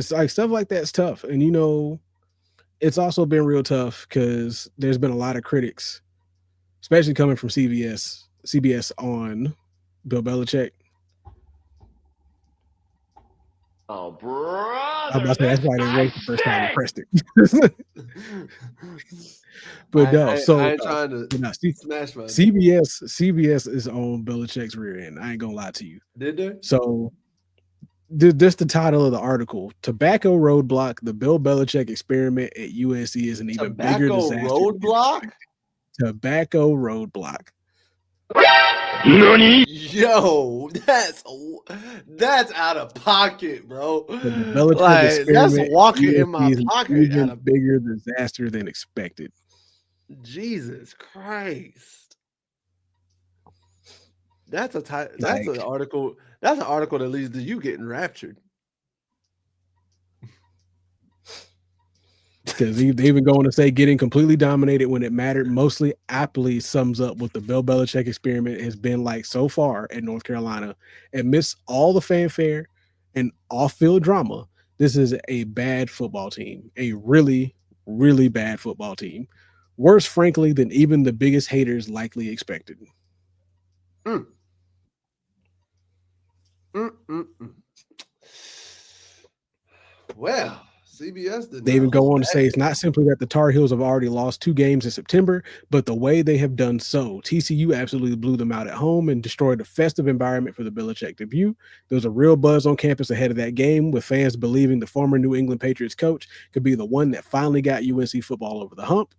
It's like stuff like that's tough. And it's also been real tough because there's been a lot of critics, especially coming from CBS on Bill Belichick. Oh, I'm brother, about to say that's this why I didn't guy wait the first time and stinks. pressed it. But no, I so ain't trying to but no, smash my. CBS is on Belichick's rear end. I ain't gonna lie to you. Did they? So this the title of the article: Tobacco Roadblock: The Bill Belichick Experiment at UNC is an even bigger Tobacco disaster than roadblock? expected. Tobacco Roadblock. Yo, that's out of pocket, bro. So the Belichick Like that's experiment at walking in UNC my is an pocket out even of bigger disaster than expected. Jesus Christ. That's a that's an Like, article. That's an article that leads to you getting raptured. because they even go on to say getting completely dominated when it mattered mostly aptly sums up what the Bill Belichick experiment has been like so far at North Carolina. Amidst all the fanfare and off-field drama, this is a bad football team, a really, really bad football team. Worse, frankly, than even the biggest haters likely expected. Mm, mm. Well, CBS did They not even look go on to say bad. it's not simply that the Tar Heels have already lost 2 games in September, but the way they have done so. TCU absolutely blew them out at home and destroyed a festive environment for the Belichick debut. There was a real buzz on campus ahead of that game, with fans believing the former New England Patriots coach could be the one that finally got UNC football over the hump.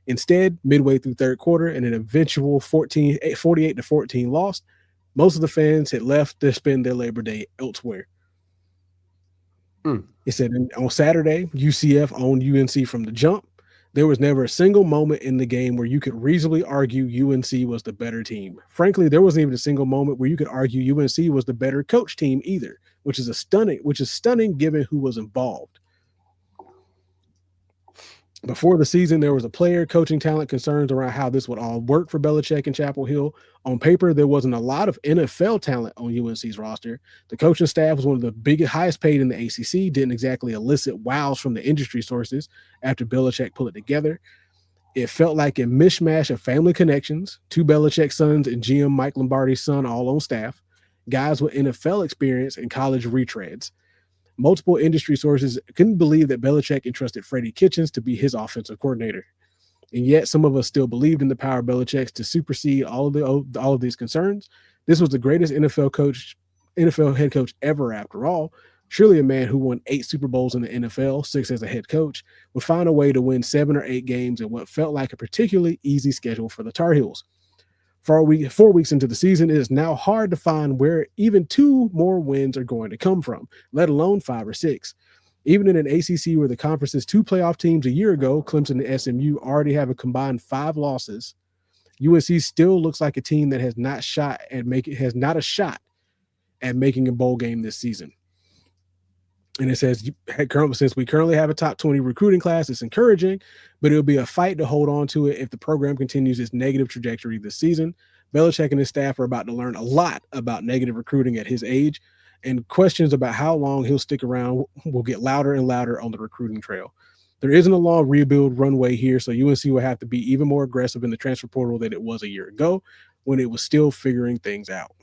Instead, midway through third quarter, in an eventual 48-14 loss, most of the fans had left to spend their Labor Day elsewhere. Mm. It said on Saturday, UCF owned UNC from the jump. There was never a single moment in the game where you could reasonably argue UNC was the better team. Frankly, there wasn't even a single moment where you could argue UNC was the better coach team either, which is stunning given who was involved. Before the season, there was a player, coaching talent concerns around how this would all work for Belichick and Chapel Hill. On paper, there wasn't a lot of NFL talent on UNC's roster. The coaching staff was one of the biggest, highest paid in the ACC, didn't exactly elicit wows from the industry sources after Belichick put it together. It felt like a mishmash of family connections, two Belichick sons and GM Mike Lombardi's son all on staff, guys with NFL experience and college retreads. Multiple industry sources couldn't believe that Belichick entrusted Freddie Kitchens to be his offensive coordinator. And yet some of us still believed in the power of Belichick's to supersede all of these concerns. This was the greatest NFL head coach ever after all. Surely a man who won 8 Super Bowls in the NFL, 6 as a head coach, would find a way to win 7 or 8 games in what felt like a particularly easy schedule for the Tar Heels. 4 weeks into the season, it is now hard to find where even 2 more wins are going to come from, let alone 5 or 6. Even in an ACC where the conference's 2 playoff teams a year ago, Clemson and SMU, already have a combined 5 losses, UNC still looks like a team that has not a shot at making a bowl game this season. And it says, since we currently have a top 20 recruiting class, it's encouraging, but it'll be a fight to hold on to it if the program continues its negative trajectory this season. Belichick and his staff are about to learn a lot about negative recruiting at his age, and questions about how long he'll stick around will get louder and louder on the recruiting trail. There isn't a long rebuild runway here, so UNC will have to be even more aggressive in the transfer portal than it was a year ago when it was still figuring things out.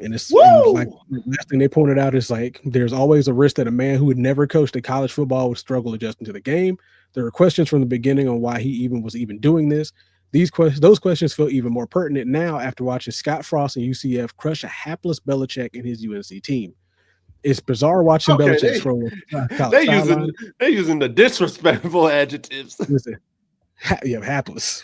And like Woo! the last thing they pointed out is like there's always a risk that a man who had never coached a college football would struggle adjusting to the game. There were questions from the beginning on why he even was doing this. Those questions feel even more pertinent now after watching Scott Frost and UCF crush a hapless Belichick and his UNC team. It's bizarre watching Okay, Belichick scroll the college they using sideline. they using the disrespectful adjectives. Listen, hapless.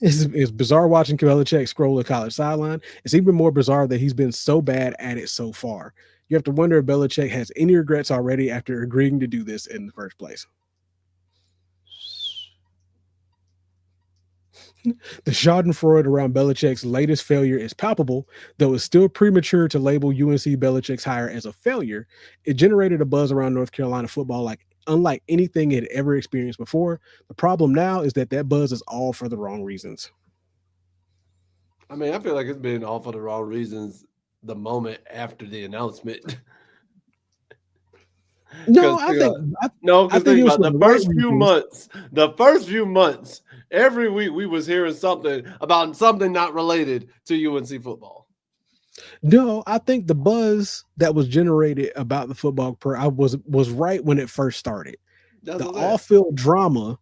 It's bizarre watching Belichick scroll the college sideline. It's even more bizarre that he's been so bad at it so far. You have to wonder if Belichick has any regrets already after agreeing to do this in the first place. The schadenfreude around Belichick's latest failure is palpable, though it's still premature to label UNC Belichick's hire as a failure. It generated a buzz around North Carolina football like unlike anything it had ever experienced before. The problem now is that buzz is all for the wrong reasons. I mean, I feel like it's been all for the wrong reasons the moment after the announcement. No, 'Cause think about I because think think it was about for the the right first few reasons. months. The first few months, every week we was hearing something about something not related to UNC football. No, I think the buzz that was generated about the football I was right when it first started. That's The what I'm saying. off-field drama,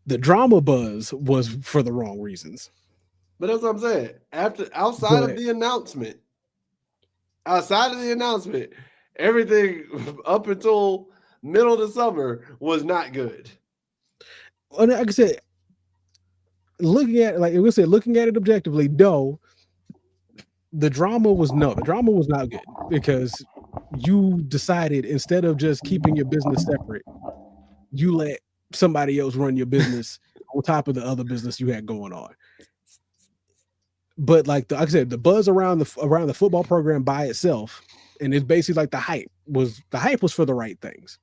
the drama buzz was for the wrong reasons. But that's what I'm saying. But Outside of the announcement, everything up until middle of the summer was not good. like I said, looking at it objectively, the drama was not good because you decided instead of just keeping your business separate, you let somebody else run your business on top of the other business you had going on. But like I said, the buzz around the football program by itself, and it's basically like the hype was for the right things.